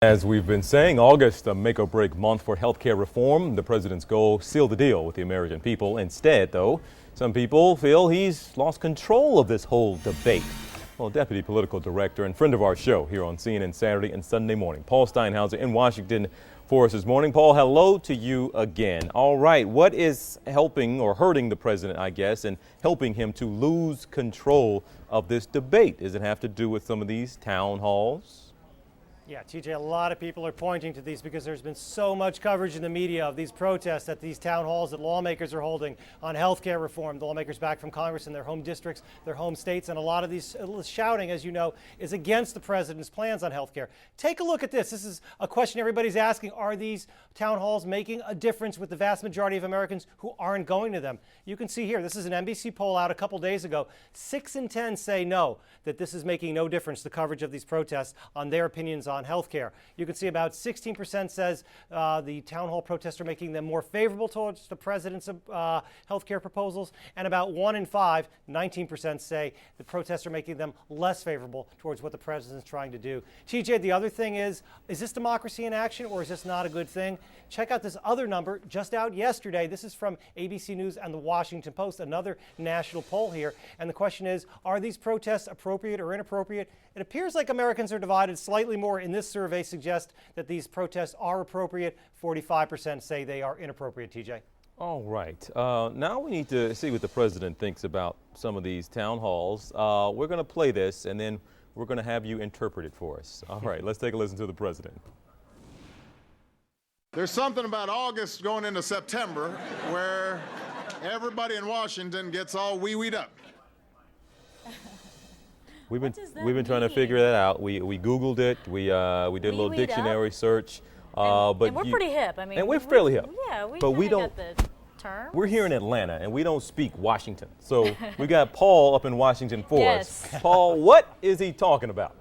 As we've been saying, August, a make or break month for healthcare reform. The president's goal, seal the deal with the American people. Instead, though, some people feel he's lost control of this whole debate. Well, Deputy Political Director and friend of our show here on CNN Saturday and Sunday morning, Paul Steinhauser in Washington for us this morning. Paul, hello to you again. All right, what is helping or hurting the president, I guess, and helping him to lose control of this debate? Does it have to do with some of these town halls? Yeah, TJ, a lot of people are pointing to these because there's been so much coverage in the media of these protests at these town halls that lawmakers are holding on health care reform. The lawmakers back from Congress in their home districts, their home states, and a lot of these shouting, as you know, is against the president's plans on health care. Take a look at this. This is a question everybody's asking. Are these town halls making a difference with the vast majority of Americans who aren't going to them? You can see here, this is an NBC poll out a couple days ago. 6 in 10 say no, that this is making no difference, the coverage of these protests, on their opinions on health care. You can see about 16% says the town hall protests are making them more favorable towards the president's health care proposals, and about 1 in 5, 19% say the protests are making them less favorable towards what the president's trying to do. TJ, the other thing is this democracy in action, or is this not a good thing? Check out this other number just out yesterday. This is from ABC News and the Washington Post, another national poll here. And the question is, are these protests appropriate or inappropriate? It appears like Americans are divided slightly more in this survey suggest that these protests are appropriate. 45% say they are inappropriate, TJ. All right. Now we need to see what the president thinks about some of these town halls. We're going to play this, and then we're going to have you interpret it for us. All right, let's take a listen to the president. There's something about August going into September where everybody in Washington gets all wee-weed up. We've been trying to figure that out. We Googled it. We did a little dictionary search. But we're pretty hip. I mean, and we're fairly hip. Yeah, but we don't. Get the term. We're here in Atlanta, and we don't speak Washington. So we got Paul up in Washington for us. Paul, what is he talking about?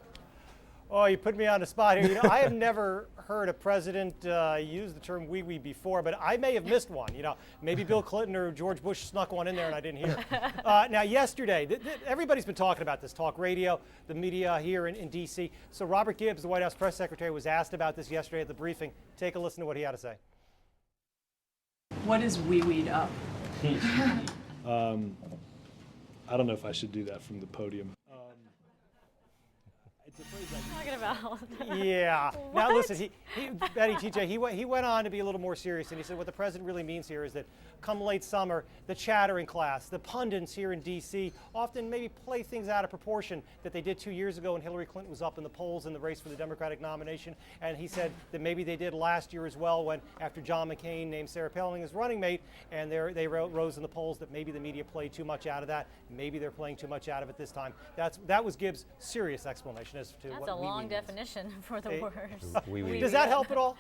Oh, you put me on the spot here. You know, I have never heard a president use the term wee-wee before, but I may have missed one. You know, maybe Bill Clinton or George Bush snuck one in there and I didn't hear. Now, yesterday, everybody's been talking about this, talk radio, the media here in D.C. So Robert Gibbs, the White House press secretary, was asked about this yesterday at the briefing. Take a listen to what he had to say. What is wee-weed up? I don't know if I should do that from the podium. Talking about. Yeah. Now listen, Betty, TJ, he went on to be a little more serious, and he said what the president really means here is that come late summer, the chattering class, the pundits here in D.C. often maybe play things out of proportion that they did 2 years ago when Hillary Clinton was up in the polls in the race for the Democratic nomination. And he said that maybe they did last year as well when after John McCain named Sarah Palin his running mate, and they rose in the polls, that maybe the media played too much out of that. Maybe they're playing too much out of it this time. That was Gibbs' serious explanation as to That's what a long means. definition for the words. Does that help at all?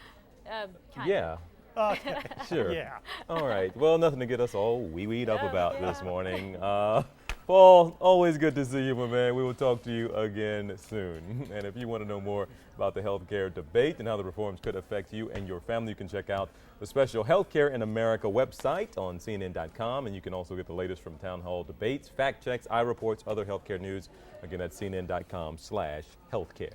Yeah. Okay. Sure. Yeah. All right. Well, nothing to get us all wee-weed up about this morning. Paul, always good to see you, my man. We will talk to you again soon. And if you want to know more about the healthcare debate and how the reforms could affect you and your family, you can check out the special Healthcare in America website on CNN.com. And you can also get the latest from town hall debates, fact checks, iReports, other healthcare news. Again, at CNN.com/healthcare.